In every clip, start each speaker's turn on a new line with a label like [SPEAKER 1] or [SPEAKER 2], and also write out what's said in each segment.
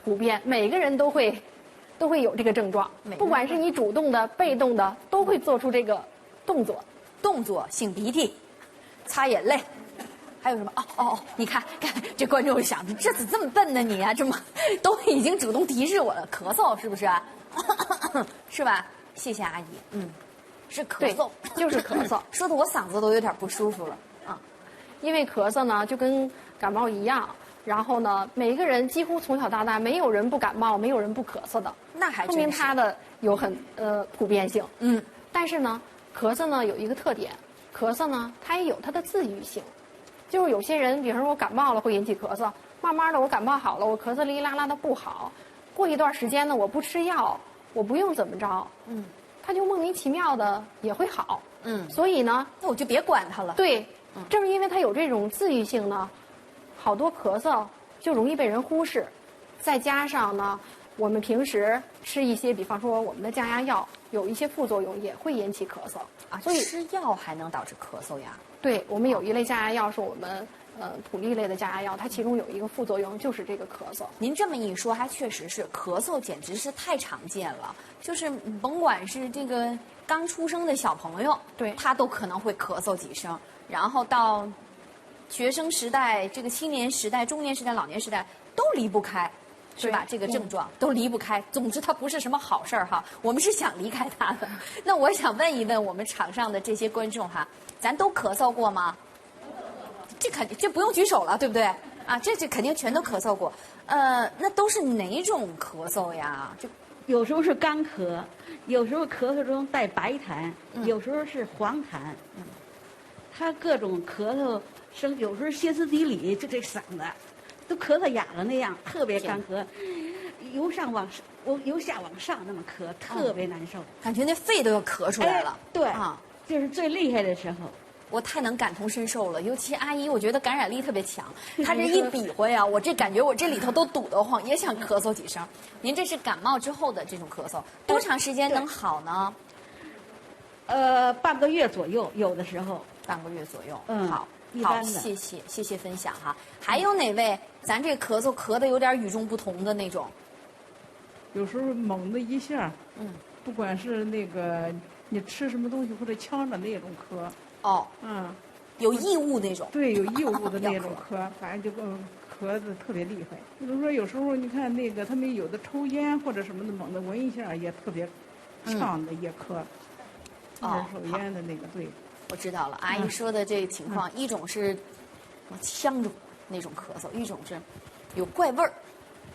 [SPEAKER 1] 普遍，每个人都会有这个症状，不管是你主动的、被动的，都会做出这个动作。
[SPEAKER 2] 动作，擤鼻涕，擦眼泪，还有什么？你看，这观众想，这怎么这么笨呢你啊？这么都已经主动提示我了，咳嗽是不是？是吧？谢谢阿姨。是咳嗽，
[SPEAKER 1] 就是咳嗽，
[SPEAKER 2] 说的我嗓子都有点不舒服了啊。
[SPEAKER 1] 因为咳嗽呢，就跟感冒一样。然后呢，每一个人几乎从小到大，没有人不感冒，没有人不咳嗽的。
[SPEAKER 2] 那还
[SPEAKER 1] 说明它的有很普遍性。但是呢，咳嗽呢有一个特点，咳嗽呢它也有它的自愈性。就是有些人，比方说我感冒了会引起咳嗽，慢慢的我感冒好了，我咳嗽哩哩啦啦的不好，过一段时间呢我不吃药，我不用怎么着，它就莫名其妙的也会好。所以呢，
[SPEAKER 2] 那我就别管它了。
[SPEAKER 1] 对，正是因为它有这种自愈性呢。好多咳嗽就容易被人忽视，再加上呢，我们平时吃一些，比方说我们的降压药，有一些副作用也会引起咳嗽
[SPEAKER 2] 啊。所以吃药还能导致咳嗽呀？
[SPEAKER 1] 对，我们有一类降压药是我们普利类的降压药，它其中有一个副作用就是这个咳嗽。
[SPEAKER 2] 您这么一说，还确实是咳嗽，简直是太常见了。就是甭管是这个刚出生的小朋友，
[SPEAKER 1] 对，
[SPEAKER 2] 他都可能会咳嗽几声，然后到学生时代、这个青年时代、中年时代、老年时代都离不开，是吧？这个症状都离不开。总之，它不是什么好事儿哈。我们是想离开它的。那我想问一问我们场上的这些观众哈，咱都咳嗽过吗？这肯定，这不用举手了，对不对？啊，这肯定全都咳嗽过。那都是哪种咳嗽呀？就
[SPEAKER 3] 有时候是干咳，有时候咳嗽中带白痰，有时候是黄痰。他各种咳嗽声，有时候歇斯底里，就这嗓子都咳嗽哑了那样，特别干咳，由下往上那么咳，特别难受，
[SPEAKER 2] 感觉那肺都要咳出来了。
[SPEAKER 3] 对啊，就是最厉害的时候。
[SPEAKER 2] 我太能感同身受了，尤其阿姨，我觉得感染力特别强。她这一比划呀，我这感觉我这里头都堵得慌，也想咳嗽几声。您这是感冒之后的这种咳嗽，多长时间能好呢？
[SPEAKER 3] 半个月左右，有的时候
[SPEAKER 2] 半个月左右。
[SPEAKER 3] 好，
[SPEAKER 2] 好，谢谢分享哈。还有哪位咱这咳嗽咳的有点与众不同的那种？
[SPEAKER 4] 有时候猛的一下，不管是那个你吃什么东西或者呛着那种咳。
[SPEAKER 2] 有异物那种。
[SPEAKER 4] 对，有异物的那种咳，反正就咳的特别厉害。比如说有时候你看那个他们有的抽烟或者什么的，猛的闻一下也特别呛的也咳。二手烟的那个，对，
[SPEAKER 2] 我知道了。阿姨说的这个情况，一种是呛着那种咳嗽，一种是有怪味儿，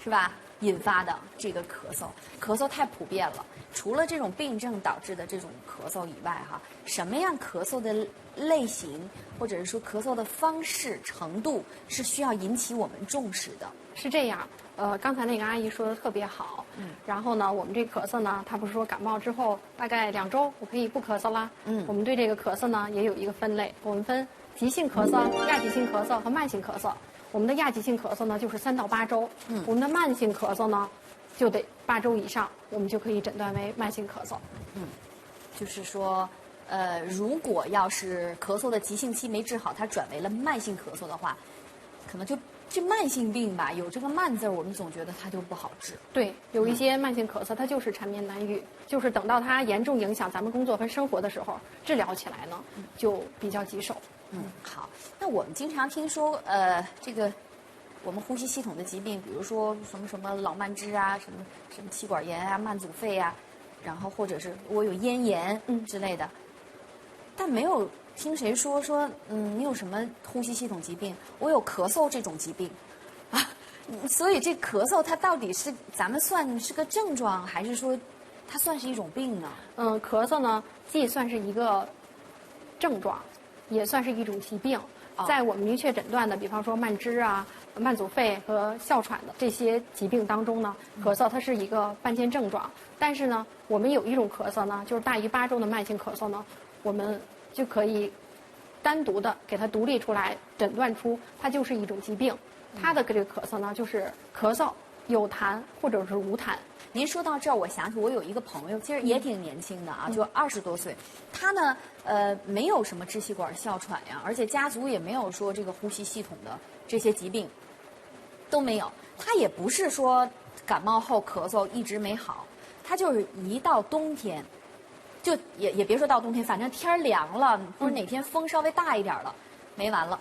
[SPEAKER 2] 是吧？引发的这个咳嗽，咳嗽太普遍了。除了这种病症导致的这种咳嗽以外，哈，什么样咳嗽的类型，或者是说咳嗽的方式、程度，是需要引起我们重视的？
[SPEAKER 1] 是这样，刚才那个阿姨说的特别好。然后呢，我们这咳嗽呢，她不是说感冒之后大概2周我可以不咳嗽啦。我们对这个咳嗽呢也有一个分类，我们分急性咳嗽、亚急性咳嗽和慢性咳嗽。我们的亚急性咳嗽呢就是3到8周，我们的慢性咳嗽呢就得8周以上，我们就可以诊断为慢性咳嗽。
[SPEAKER 2] 就是说，如果要是咳嗽的急性期没治好，它转为了慢性咳嗽的话，可能就这慢性病吧，有这个慢字，我们总觉得它就不好治。
[SPEAKER 1] 对，有一些慢性咳嗽，它就是缠绵难愈，就是等到它严重影响咱们工作和生活的时候，治疗起来呢就比较棘手。
[SPEAKER 2] 好，那我们经常听说，这个我们呼吸系统的疾病，比如说什么老慢支啊，什么气管炎啊、慢阻肺啊，然后或者是我有咽炎之类的，但没有听谁说你有什么呼吸系统疾病？我有咳嗽这种疾病啊，所以这咳嗽它到底是咱们算是个症状，还是说它算是一种病呢？
[SPEAKER 1] 咳嗽呢，既算是一个症状，也算是一种疾病。在我们明确诊断的，比方说慢支啊、慢阻肺和哮喘的这些疾病当中呢，咳嗽它是一个半间症状。但是呢，我们有一种咳嗽呢，就是大于8周的慢性咳嗽呢，我们就可以单独的给它独立出来，诊断出它就是一种疾病。它的这个咳嗽呢，就是咳嗽有痰或者是无痰。
[SPEAKER 2] 您说到这儿，我想起我有一个朋友，其实也挺年轻的啊，就20多岁。他呢，没有什么支气管哮喘呀，而且家族也没有说这个呼吸系统的这些疾病。都没有。他也不是说感冒后咳嗽一直没好，他就是一到冬天，就也别说到冬天，反正天儿凉了，或者哪天风稍微大一点了，没完了，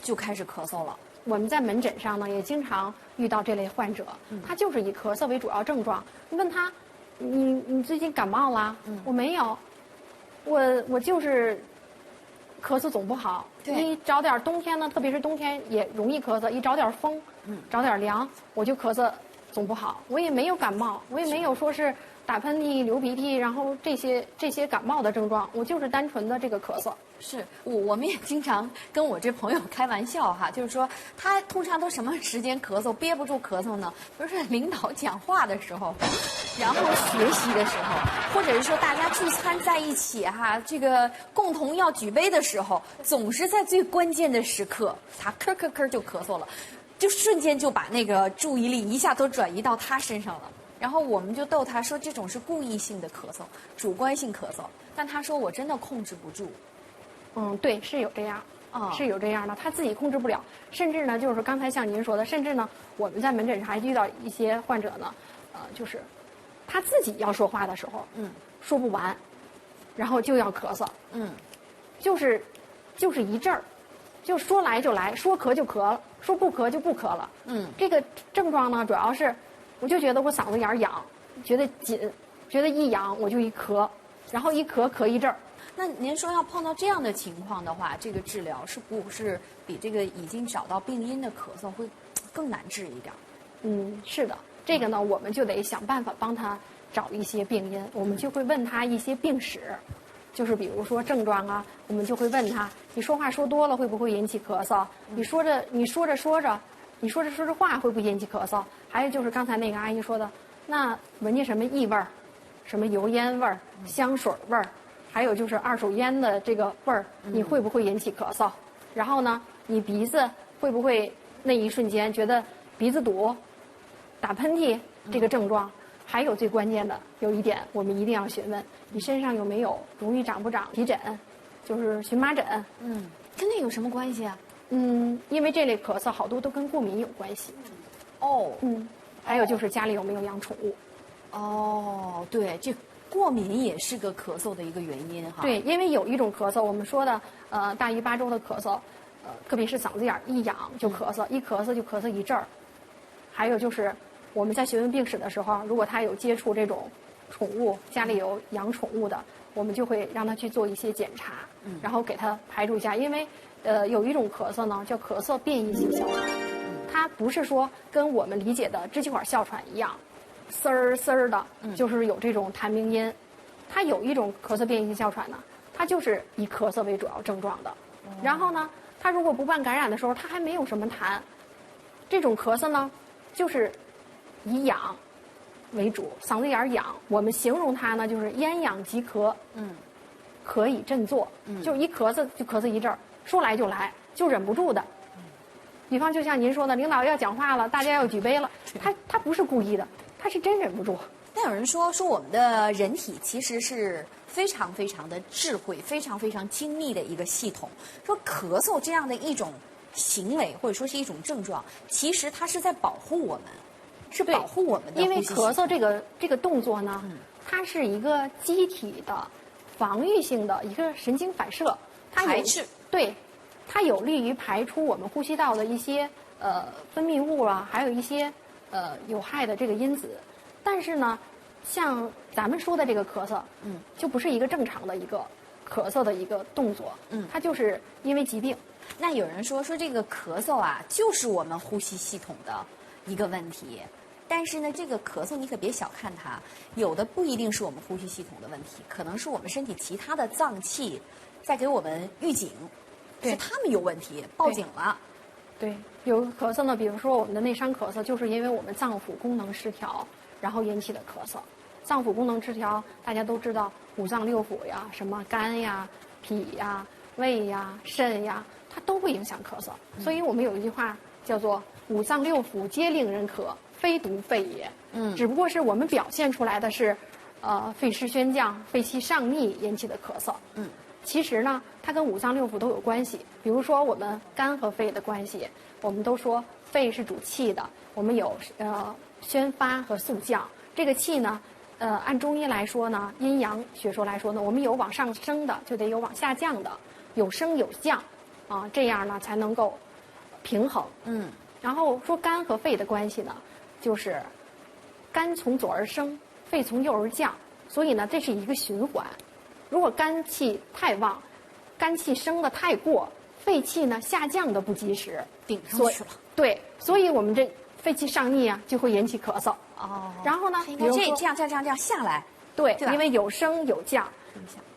[SPEAKER 2] 就开始咳嗽了。
[SPEAKER 1] 我们在门诊上呢，也经常遇到这类患者，他就是以咳嗽为主要症状。你问他，你最近感冒啦？我没有，我就是咳嗽总不好。
[SPEAKER 2] 对
[SPEAKER 1] 一找点冬天呢，特别是冬天也容易咳嗽，一找点风，找点凉，我就咳嗽总不好。我也没有感冒，我也没有说是打喷嚏、流鼻涕，然后这些感冒的症状，我就是单纯的这个咳嗽。
[SPEAKER 2] 是我们也经常跟我这朋友开玩笑哈，就是说他通常都什么时间咳嗽憋不住咳嗽呢？就是领导讲话的时候，然后学习的时候，或者是说大家聚餐在一起哈，这个共同要举杯的时候，总是在最关键的时刻，他咳咳咳就咳嗽了，就瞬间就把那个注意力一下都转移到他身上了。然后我们就逗他说，这种是故意性的咳嗽，主观性咳嗽。但他说我真的控制不住。
[SPEAKER 1] 对，是有这样，是有这样的，他自己控制不了，甚至呢，就是刚才像您说的，甚至呢，我们在门诊上还遇到一些患者呢，就是他自己要说话的时候，说不完，然后就要咳嗽，就是一阵儿，就说来就来，说咳就咳，说不咳就不咳了，这个症状呢，主要是我就觉得我嗓子眼儿痒，觉得紧，觉得一痒我就一咳，然后一咳一阵儿。
[SPEAKER 2] 那您说要碰到这样的情况的话，这个治疗是不是比这个已经找到病因的咳嗽会更难治一点？
[SPEAKER 1] 是的，这个呢，我们就得想办法帮他找一些病因，我们就会问他一些病史，就是比如说症状啊，我们就会问他，你说话说多了会不会引起咳嗽？你说着话会不会引起咳嗽？还有就是刚才那个阿姨说的，那闻见什么异味儿，什么油烟味儿、香水味儿。还有就是二手烟的这个味儿，你会不会引起咳嗽？然后呢，你鼻子会不会那一瞬间觉得鼻子堵、打喷嚏这个症状？还有最关键的有一点，我们一定要询问你身上有没有容易长不长皮疹，就是荨麻疹。
[SPEAKER 2] 跟那有什么关系啊？
[SPEAKER 1] 因为这类咳嗽好多都跟过敏有关系。还有就是家里有没有养宠物？
[SPEAKER 2] 对，这过敏也是个咳嗽的一个原因哈。
[SPEAKER 1] 对，因为有一种咳嗽，我们说的大于8周的咳嗽，特别是嗓子眼一痒就咳嗽，一咳嗽就咳嗽一阵儿。还有就是我们在询问病史的时候，如果他有接触这种宠物，家里有养宠物的，我们就会让他去做一些检查，然后给他排除一下。因为有一种咳嗽呢叫咳嗽变异性哮喘，它不是说跟我们理解的支气管哮喘一样。丝儿的，就是有这种痰鸣音。它有一种咳嗽变异性哮喘呢，它就是以咳嗽为主要症状的。然后呢，它如果不伴感染的时候，它还没有什么痰。这种咳嗽呢，就是以痒为主，嗓子眼痒。我们形容它呢，就是咽痒即咳，咳以振作，就一咳嗽就咳嗽一阵儿，说来就来，就忍不住的。比方就像您说的，领导要讲话了，大家要举杯了，他不是故意的。他是真忍不住。
[SPEAKER 2] 但有人说我们的人体其实是非常非常的智慧、非常非常精密的一个系统。说咳嗽这样的一种行为或者说是一种症状，其实它是在保护我们，是保护我们的呼吸系统。
[SPEAKER 1] 因为咳嗽这个动作呢，它是一个机体的防御性的一个神经反射，它
[SPEAKER 2] 排斥。
[SPEAKER 1] 对，它有利于排出我们呼吸道的一些分泌物啊，还有一些有害的这个因子。但是呢，像咱们说的这个咳嗽，就不是一个正常的一个咳嗽的一个动作，它就是因为疾病。
[SPEAKER 2] 那有人说这个咳嗽啊，就是我们呼吸系统的一个问题。但是呢，这个咳嗽你可别小看它，有的不一定是我们呼吸系统的问题，可能是我们身体其他的脏器在给我们预警，是他们有问题，报警了。
[SPEAKER 1] 对，有咳嗽呢，比如说我们的内伤咳嗽，就是因为我们脏腑功能失调，然后引起的咳嗽。脏腑功能失调，大家都知道五脏六腑呀，什么肝呀、脾呀、胃呀、肾呀，它都会影响咳嗽。所以我们有一句话叫做“五脏六腑皆令人咳，非独肺也”。只不过是我们表现出来的是，肺湿宣降、肺气上逆引起的咳嗽。其实呢，它跟五脏六腑都有关系。比如说我们肝和肺的关系，我们都说肺是主气的，我们有宣发和肃降。这个气呢，按中医来说呢，阴阳学说来说呢，我们有往上升的，就得有往下降的，有升有降，啊，这样呢才能够平衡。然后说肝和肺的关系呢，就是肝从左而升，肺从右而降，所以呢这是一个循环。如果肝气太旺，肝气升得太过，肺气呢下降的不及时，
[SPEAKER 2] 顶上去了。
[SPEAKER 1] 对，所以我们这肺气上逆啊，就会引起咳嗽。
[SPEAKER 2] 哦，
[SPEAKER 1] 然后呢，
[SPEAKER 2] 应该这样下来。
[SPEAKER 1] 对，
[SPEAKER 2] 对吧
[SPEAKER 1] 因为有升有降。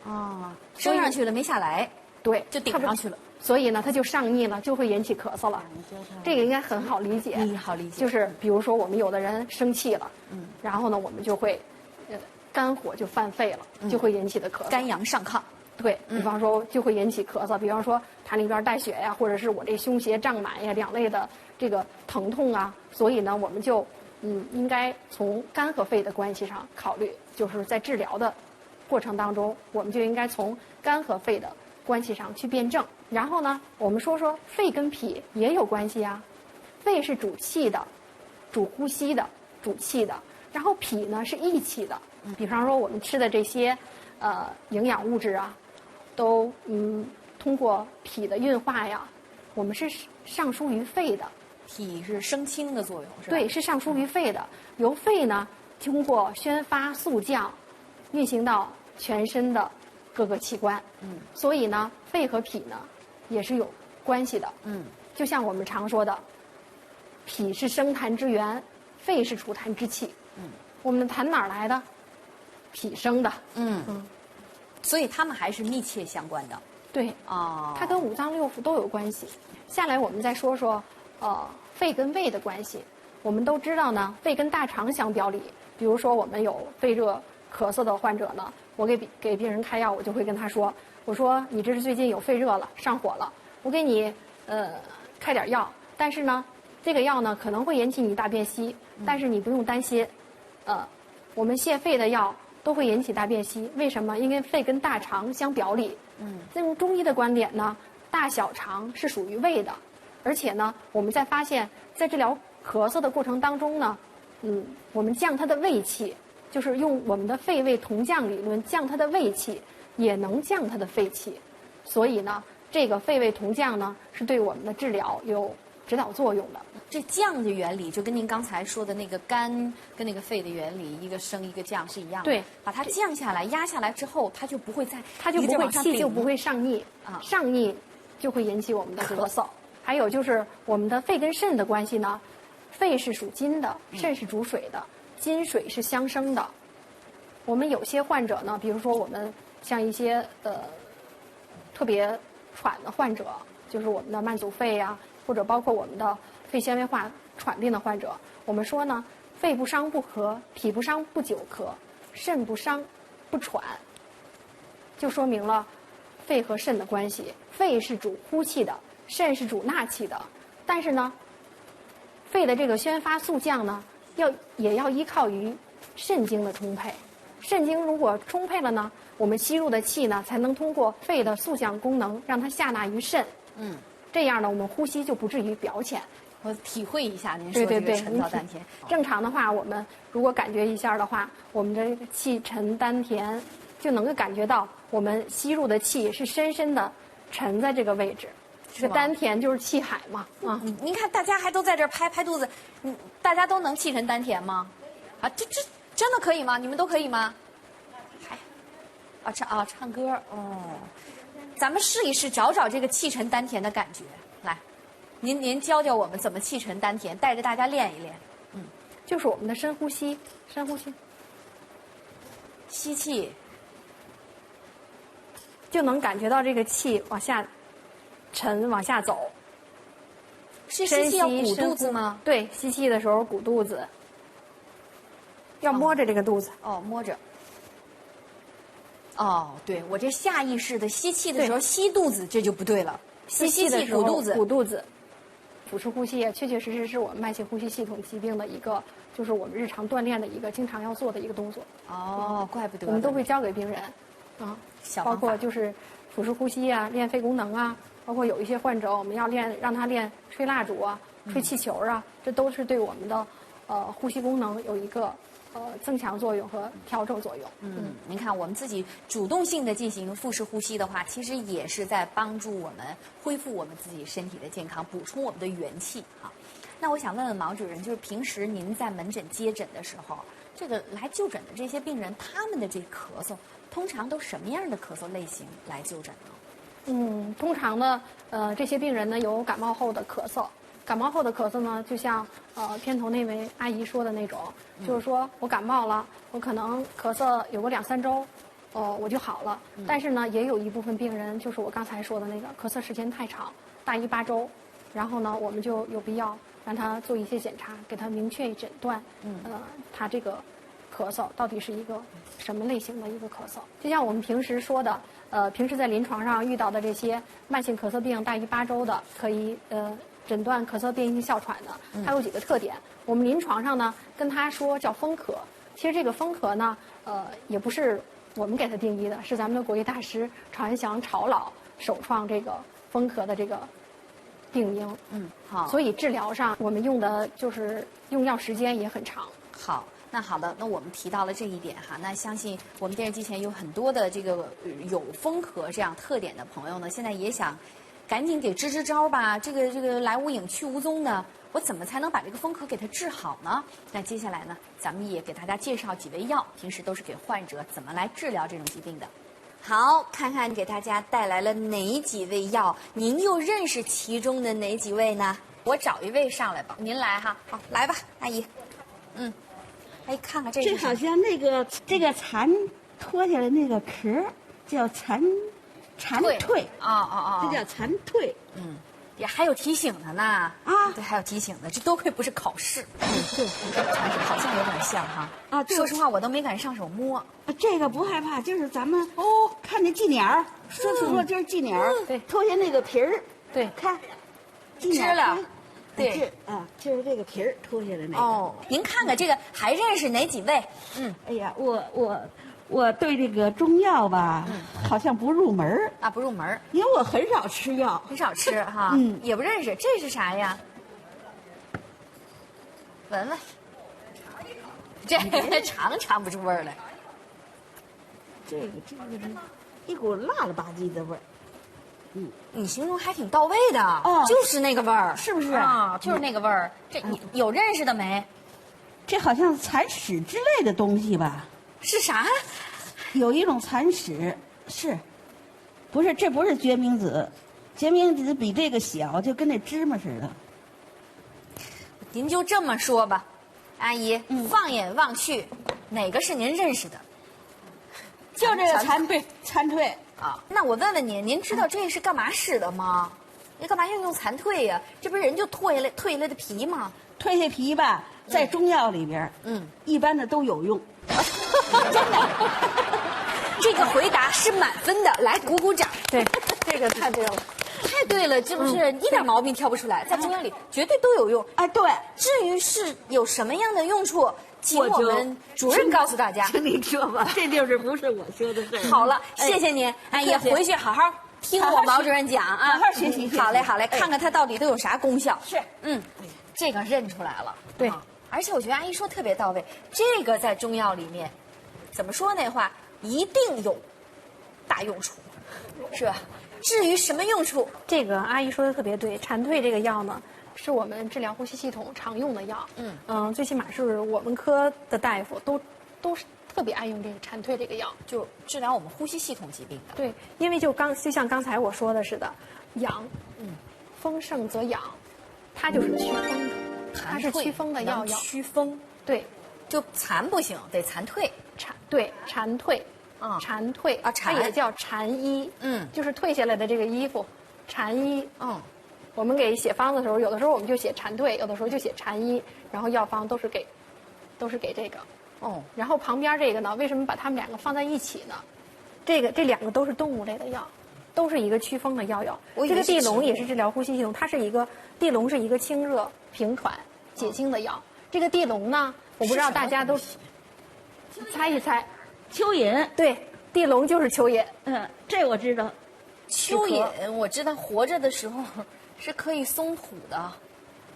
[SPEAKER 2] 哦，升上去了没下来，
[SPEAKER 1] 对，
[SPEAKER 2] 就顶上去了。
[SPEAKER 1] 所以呢，它就上逆了，就会引起咳嗽了。这个应该很好理解。
[SPEAKER 2] 好理解。
[SPEAKER 1] 就是比如说，我们有的人生气了，然后呢，我们就会，肝火就犯肺了，就会引起的咳嗽。
[SPEAKER 2] 肝阳上亢。
[SPEAKER 1] 对，比方说就会引起咳嗽，比方说痰里边带血呀，或者是我这胸胁胀满呀，两类的这个疼痛啊，所以呢，我们就应该从肝和肺的关系上考虑，就是在治疗的过程当中，我们就应该从肝和肺的关系上去辩证。然后呢，我们说说肺跟脾也有关系啊，肺是主气的，主呼吸的，主气的，然后脾呢是益气的。比方说我们吃的这些营养物质啊，都通过脾的运化呀，我们是上输于肺的。
[SPEAKER 2] 脾是升清的作用，是吧？
[SPEAKER 1] 对，是上输于肺的。由肺呢，通过宣发肃降，运行到全身的各个器官。所以呢，肺和脾呢也是有关系的。就像我们常说的，脾是生痰之源，肺是储痰之器。我们的痰哪儿来的？脾生的。
[SPEAKER 2] 所以他们还是密切相关的。
[SPEAKER 1] 对，它跟五脏六腑都有关系。下来我们再说说肺跟胃的关系。我们都知道呢，肺跟大肠相表里。比如说我们有肺热咳嗽的患者呢，我给病人开药，我就会跟他说，我说你这是最近有肺热了，上火了，我给你开点药，但是呢，这个药呢可能会引起你大便稀，但是你不用担心，我们泻肺的药都会引起大便稀，为什么？因为肺跟大肠相表里。从中医的观点呢，大小肠是属于胃的，而且呢，我们在发现，在治疗咳嗽的过程当中呢，我们降它的胃气，就是用我们的肺胃同降理论降它的胃气，也能降它的肺气。所以呢，这个肺胃同降呢，是对我们的治疗有指导作用的。
[SPEAKER 2] 这降的原理就跟您刚才说的那个肝跟那个肺的原理，一个升一个降是一样的。
[SPEAKER 1] 对，
[SPEAKER 2] 把它降下来、压下来之后，它就不会
[SPEAKER 1] 气就不会上逆
[SPEAKER 2] 啊，
[SPEAKER 1] 上逆就会引起我们的咳嗽。还有就是我们的肺跟肾的关系呢，肺是属金的，肾是主水的，金水是相生的。我们有些患者呢，比如说我们像一些特别喘的患者，就是我们的慢阻肺呀，或者包括我们的肺纤维化喘病的患者，我们说呢，肺不伤不咳，脾不伤不久咳，肾不伤不喘，就说明了肺和肾的关系。肺是主呼气的，肾是主纳气的。但是呢，肺的这个宣发肃降呢，也要依靠于肾精的充沛。肾精如果充沛了呢，我们吸入的气呢，才能通过肺的肃降功能，让它下纳于肾。这样呢，我们呼吸就不至于表浅。
[SPEAKER 2] 我体会一下您说这个沉到丹田。
[SPEAKER 1] 正常的话，我们如果感觉一下的话，我们这个气沉丹田，就能够感觉到我们吸入的气是深深的沉在这个位置。这个丹田就是气海嘛，
[SPEAKER 2] 您看大家还都在这儿拍肚子，大家都能气沉丹田吗？这真的可以吗？你们都可以吗？唱歌哦。咱们试一试，找这个气沉丹田的感觉。来，您教我们怎么气沉丹田，带着大家练一练。
[SPEAKER 1] 就是我们的深呼吸，深呼吸，
[SPEAKER 2] 吸气，
[SPEAKER 1] 就能感觉到这个气往下沉，往下走。
[SPEAKER 2] 是吸气要鼓肚子吗？
[SPEAKER 1] 对，吸气的时候鼓肚子，要摸着这个肚子。
[SPEAKER 2] 摸着。对，我这下意识的吸气的时候吸肚子，这就不对了。
[SPEAKER 1] 吸气的时候
[SPEAKER 2] 鼓肚子，
[SPEAKER 1] 鼓肚子。腹式呼吸确确实实是我们慢性呼吸系统疾病的一个，就是我们日常锻炼的一个经常要做的一个动作。
[SPEAKER 2] 怪不得。
[SPEAKER 1] 我们都会教给病人，包括就是腹式呼吸啊，练肺功能啊，包括有一些患者我们要让他练吹蜡烛啊，吹气球啊，这都是对我们的呼吸功能有一个增强作用和调整作用。
[SPEAKER 2] 您看我们自己主动性的进行腹式呼吸的话，其实也是在帮助我们恢复我们自己身体的健康，补充我们的元气啊。那我想问问毛主任，就是平时您在门诊接诊的时候，这个来就诊的这些病人，他们的这咳嗽，通常都什么样的咳嗽类型来就诊呢？
[SPEAKER 1] 通常呢，这些病人呢有感冒后的咳嗽。感冒后的咳嗽呢，就像片头那位阿姨说的那种，就是说我感冒了，我可能咳嗽有个2-3周，我就好了。但是呢，也有一部分病人，就是我刚才说的那个咳嗽时间太长，大于8周，然后呢，我们就有必要让他做一些检查，给他明确诊断，他这个咳嗽到底是一个什么类型的一个咳嗽。就像我们平时说的，平时在临床上遇到的这些慢性咳嗽病大于8周的，可以诊断咳嗽变异性哮喘的，它有几个特点。我们临床上呢，跟他说叫风咳。其实这个风咳呢，也不是我们给它定义的，是咱们的国医大师曹元祥曹老首创这个风咳的这个病名。
[SPEAKER 2] 好。
[SPEAKER 1] 所以治疗上我们用的就是用药时间也很长。
[SPEAKER 2] 好。那好的，那我们提到了这一点哈，那相信我们电视机前有很多的这个有风咳这样特点的朋友呢，现在也想赶紧给支招吧，这个来无影去无踪的，我怎么才能把这个风咳给它治好呢？那接下来呢，咱们也给大家介绍几味药，平时都是给患者怎么来治疗这种疾病的。好，看看给大家带来了哪几味药，您又认识其中的哪几位呢？我找一位上来吧，您来哈，好，来吧，阿姨。哎，看看这是
[SPEAKER 3] 这好像这个蚕脱下来那个壳叫蚕蜕这叫蚕蜕。
[SPEAKER 2] 也还有提醒的呢
[SPEAKER 3] 啊，
[SPEAKER 2] 对，还有提醒的，这多亏不是考试。对，好像有点像哈
[SPEAKER 3] 啊。
[SPEAKER 2] 说实话，我都没敢上手摸。
[SPEAKER 3] 这个不害怕，就是咱们看那寄鸟，说就是寄鸟，
[SPEAKER 1] 对，
[SPEAKER 3] 脱下那个皮儿，
[SPEAKER 1] 对，
[SPEAKER 3] 看，寄
[SPEAKER 2] 鸟了。对
[SPEAKER 3] 就是这个皮儿脱下来那个。
[SPEAKER 2] 您看看这个还认识哪几位？
[SPEAKER 3] 哎呀，我对这个中药吧，好像不入门
[SPEAKER 2] 啊，不入门，
[SPEAKER 3] 因为我很少吃药，
[SPEAKER 2] 很少吃哈，也不认识。这是啥呀？闻闻，这尝不出味儿来。
[SPEAKER 3] 这个一股辣了吧唧的味儿。
[SPEAKER 2] 你形容还挺到位的，就是那个味儿，
[SPEAKER 3] 是不是
[SPEAKER 2] 啊？就是那个味儿。这你有认识的没？
[SPEAKER 3] 这好像蚕屎之类的东西吧？
[SPEAKER 2] 是啥？
[SPEAKER 3] 有一种蚕屎，不是？这不是决明子，决明子比这个小，就跟那芝麻似的。
[SPEAKER 2] 您就这么说吧，阿姨，放眼望去，哪个是您认识的？
[SPEAKER 3] 就这个蚕蜕。
[SPEAKER 2] 那我问问您，您知道这是干嘛使的吗？你干嘛要用蚕蜕呀？这不是人就蜕下来的皮吗？
[SPEAKER 3] 蜕下皮吧，在中药里边，一般的都有用。
[SPEAKER 2] 真的，这个回答是满分的，来鼓鼓掌。
[SPEAKER 1] 对，这个太对了，
[SPEAKER 2] 太对了，这不是一点毛病挑不出来，在中药里绝对都有用。
[SPEAKER 3] 哎，对。
[SPEAKER 2] 至于是有什么样的用处，请我们主任告诉大家。
[SPEAKER 3] 请你说吧，这就是不是我说的事。
[SPEAKER 2] 好了，谢谢您，阿姨，回去好好听我毛主任讲啊，
[SPEAKER 3] 好好学习。
[SPEAKER 2] 好嘞，好嘞，看看它到底都有啥功效。
[SPEAKER 3] 是，
[SPEAKER 2] 这个认出来了。
[SPEAKER 1] 对，
[SPEAKER 2] 而且我觉得阿姨说特别到位，这个在中药里面，怎么说那话，一定有大用处，是吧？至于什么用处，
[SPEAKER 1] 这个阿姨说的特别对。蝉蜕这个药呢，是我们治疗呼吸系统常用的药。最起码是我们科的大夫都是特别爱用这个蝉蜕这个药，
[SPEAKER 2] 就治疗我们呼吸系统疾病的。
[SPEAKER 1] 对，因为就像刚才我说的似的，阳，风盛则养，它就是祛风的，它是祛风的药。
[SPEAKER 2] 祛风，
[SPEAKER 1] 对，
[SPEAKER 2] 就蚕不行，得蚕蜕。
[SPEAKER 1] 蝉蜕。蝉蜕
[SPEAKER 2] 啊，
[SPEAKER 1] 它也叫蝉衣，就是褪下来的这个衣服，蝉衣。我们给写方子的时候，有的时候我们就写蝉蜕，有的时候就写蝉衣，然后药方都是给这个。然后旁边这个呢，为什么把它们两个放在一起呢？这两个都是动物类的药，都是一个祛风的药。这个地龙也是治疗呼吸系统，地龙是一个清热平喘解痉的药。这个地龙呢，我不知道大家都猜一猜。
[SPEAKER 3] 蚯蚓，
[SPEAKER 1] 对，地龙就是蚯蚓。
[SPEAKER 3] 这我知道。
[SPEAKER 2] 蚯蚓我知道活着的时候是可以松土的。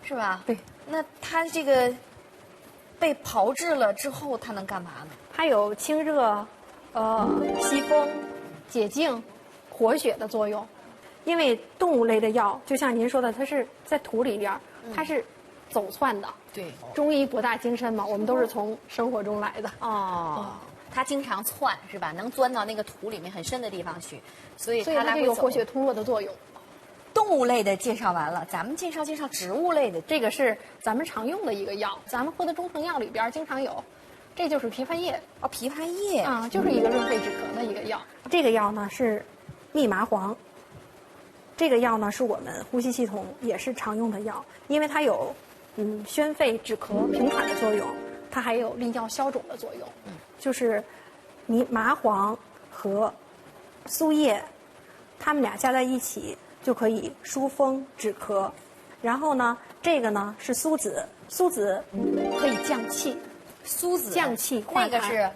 [SPEAKER 2] 是吧？
[SPEAKER 1] 对。
[SPEAKER 2] 那它这个被炮制了之后，它能干嘛呢？
[SPEAKER 1] 它有清热、息风、解痉、活血的作用。因为动物类的药，就像您说的，它是在土里边，它是走窜的。
[SPEAKER 2] 对。
[SPEAKER 1] 中医博大精深嘛，我们都是从生活中来的。
[SPEAKER 2] 哦。它经常窜是吧？能钻到那个土里面很深的地方去，所以它
[SPEAKER 1] 就有活血通络的作用。
[SPEAKER 2] 动物类的介绍完了，咱们介绍植物类的。
[SPEAKER 1] 这个是咱们常用的一个药，咱们喝的中成药里边经常有，这就是枇杷叶。
[SPEAKER 2] 哦，枇杷叶
[SPEAKER 1] 啊，就是一个润肺止咳的一个药。这个药呢是蜜麻黄。这个药呢是我们呼吸系统也是常用的药，因为它有宣肺止咳平喘的作用，它还有利尿消肿的作用。就是麻黄和苏叶，它们俩加在一起就可以疏风止咳。然后呢，这个呢是苏子，苏子可以降气，
[SPEAKER 2] 苏子
[SPEAKER 1] 降气化痰。
[SPEAKER 2] 那个是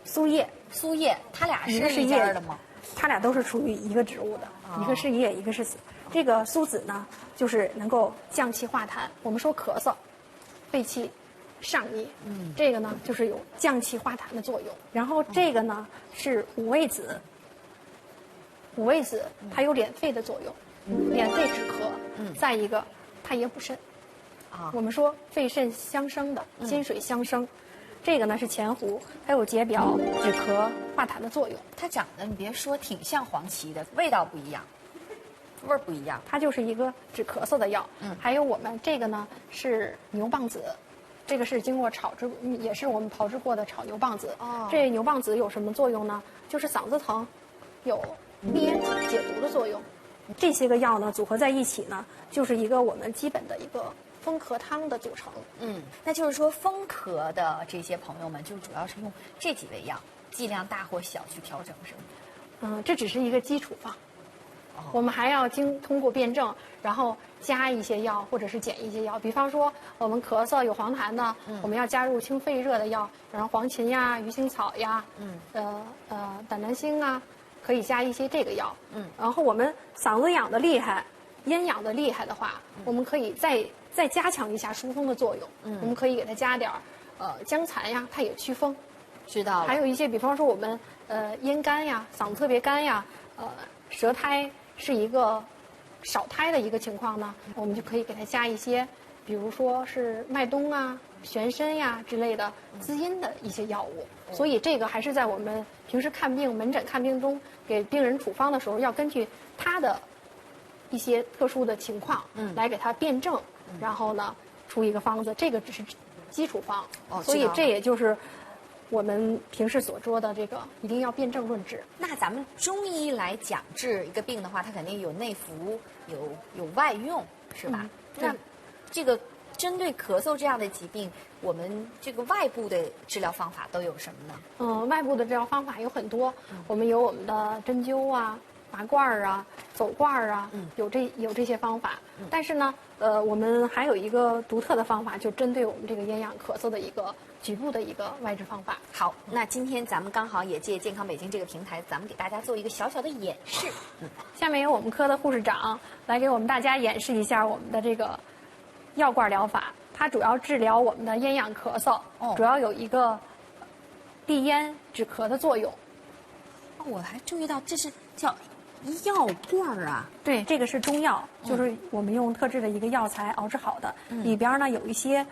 [SPEAKER 1] 苏叶，
[SPEAKER 2] 苏叶，它俩是一家的吗？
[SPEAKER 1] 它俩都是属于一个植物的，一个是叶，一个是子。这个苏子呢，就是能够降气化痰。我们说咳嗽，肺气上逆，这个呢就是有降气化痰的作用。然后这个呢是五味子，五味子它有敛肺的作用，敛肺止咳。再一个，它也补肾。我们说肺肾相生的，金水相生。这个呢是前胡，它有解表、止咳、化痰的作用。
[SPEAKER 2] 它长得你别说挺像黄芪的，味道不一样，味儿不一样。
[SPEAKER 1] 它就是一个止咳嗽的药。还有我们这个呢是牛蒡子，这个是经过炒制，也是我们炮制过的炒牛蒡子。这牛蒡子有什么作用呢？就是嗓子疼，有利咽子解毒的作用。这些个药呢组合在一起呢，就是一个我们基本的一个风咳汤的组成。
[SPEAKER 2] 那就是说风咳的这些朋友们就主要是用这几味药，剂量大或小去调整，是吗？
[SPEAKER 1] 这只是一个基础方。我们还要通过辩证，然后加一些药或者是减一些药。比方说我们咳嗽有黄痰的，我们要加入清肺热的药，然后黄芩呀、鱼腥草呀，胆南星啊，可以加一些这个药。然后我们嗓子痒的厉害，咽痒的厉害的话，我们可以再加强一下疏风的作用。我们可以给它加点姜蚕呀，它也祛风。
[SPEAKER 2] 知道了。
[SPEAKER 1] 还有一些，比方说我们咽干呀，嗓子特别干呀，舌苔是一个少苔的一个情况呢，我们就可以给它加一些，比如说是麦冬啊、玄参呀之类的滋阴的一些药物。所以这个还是在我们平时看病、门诊看病中给病人处方的时候，要根据他的一些特殊的情况，来给他辩证，然后呢出一个方子。这个只是基础方，所以这也就是我们平时所说的这个一定要辨证论治。
[SPEAKER 2] 那咱们中医来讲治一个病的话，它肯定有内服，有外用，是吧？那这个针对咳嗽这样的疾病，我们这个外部的治疗方法都有什么呢？
[SPEAKER 1] 外部的治疗方法有很多，我们有我们的针灸啊、拔罐啊、走罐啊，有这些方法。但是呢，我们还有一个独特的方法，就针对我们这个咽痒咳嗽的一个局部的一个外治方法。
[SPEAKER 2] 好，那今天咱们刚好也借健康北京这个平台，咱们给大家做一个小小的演示。
[SPEAKER 1] 下面由我们科的护士长来给我们大家演示一下我们的这个药罐疗法。它主要治疗我们的咽痒咳嗽，主要有一个利咽止咳的作用。
[SPEAKER 2] 我还注意到这是叫药罐啊。
[SPEAKER 1] 对，这个是中药，就是我们用特制的一个药材熬制好的，里边呢有一些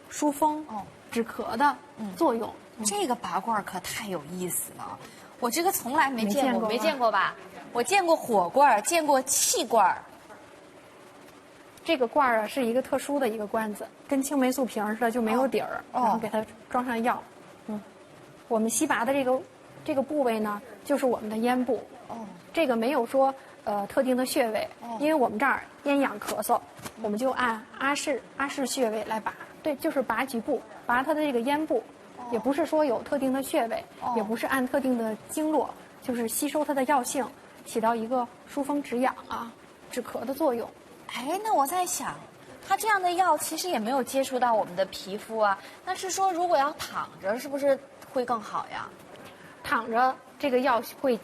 [SPEAKER 1] 疏风、止咳的作用。
[SPEAKER 2] 这个拔罐可太有意思了，我这个从来没见过，没见过吧？我见过火罐，见过气罐。
[SPEAKER 1] 这个罐儿啊是一个特殊的一个罐子，跟青霉素瓶似的，就没有底儿，然后给它装上药。我们吸拔的这个部位呢，就是我们的咽部。这个没有说特定的穴位，因为我们这儿咽痒咳嗽，我们就按阿是穴位来拔。对，就是拔局部，拔它的这个咽部，也不是说有特定的穴位，也不是按特定的经络，就是吸收它的药性，起到一个疏风止痒啊、止咳的作用。
[SPEAKER 2] 哎，那我在想，它这样的药其实也没有接触到我们的皮肤啊。那是说，如果要躺着，是不是会更好呀？
[SPEAKER 1] 躺着这个药会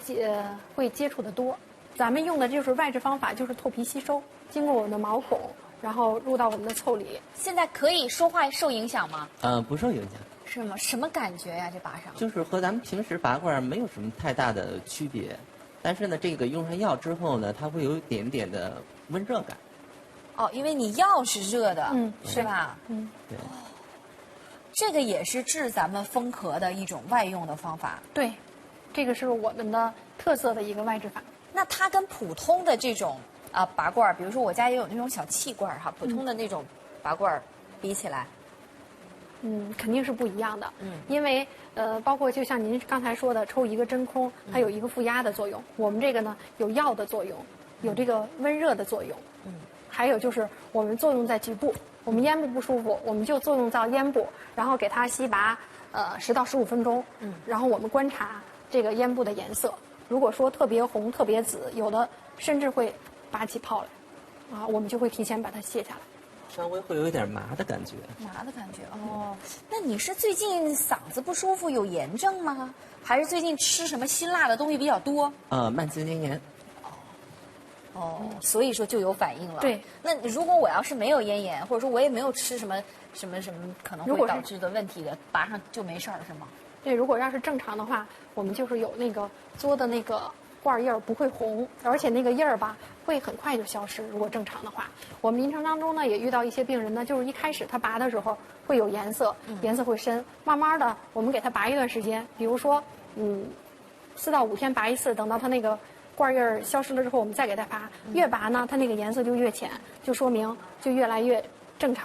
[SPEAKER 1] 接触的多。咱们用的就是外治方法，就是透皮吸收，经过我们的毛孔，然后入到我们的腠理。
[SPEAKER 2] 现在可以说话受影响吗？
[SPEAKER 5] 不受影响，
[SPEAKER 2] 是吗？什么感觉呀？这拔上
[SPEAKER 5] 就是和咱们平时拔罐没有什么太大的区别，但是呢，这个用上药之后呢，它会有一点点的温热感。
[SPEAKER 2] 哦，因为你药是热的，是吧？
[SPEAKER 5] 对。
[SPEAKER 2] 这个也是治咱们风咳的一种外用的方法。
[SPEAKER 1] 对，这个是我们的特色的一个外治法。
[SPEAKER 2] 那它跟普通的这种拔罐儿，比如说我家也有那种小气罐儿哈，普通的那种拔罐儿比起来，
[SPEAKER 1] 肯定是不一样的。因为包括就像您刚才说的，抽一个真空，它有一个负压的作用。我们这个呢，有药的作用，有这个温热的作用。还有就是我们作用在局部，我们咽部不舒服，我们就作用到咽部，然后给它吸拔10到15分钟。然后我们观察这个咽部的颜色，如果说特别红、特别紫，有的甚至会拔起泡来，我们就会提前把它卸下来。
[SPEAKER 5] 稍微会有一点麻的感觉。
[SPEAKER 2] 麻的感觉哦。那你是最近嗓子不舒服有炎症吗？还是最近吃什么辛辣的东西比较多？
[SPEAKER 5] 慢性咽炎。
[SPEAKER 2] 所以说就有反应了。
[SPEAKER 1] 对。
[SPEAKER 2] 那如果我要是没有咽炎，或者说我也没有吃什么可能会导致的问题的，拔上就没事儿是吗？
[SPEAKER 1] 对，如果要是正常的话，我们就是有那个嘬的那个罐印儿不会红，而且那个印儿吧会很快就消失。如果正常的话，我们临床当中呢也遇到一些病人呢，就是一开始他拔的时候会有颜色，颜色会深，慢慢的我们给他拔一段时间，比如说4到5天拔一次，等到他那个罐印儿消失了之后，我们再给他拔，越拔呢它那个颜色就越浅，就说明就越来越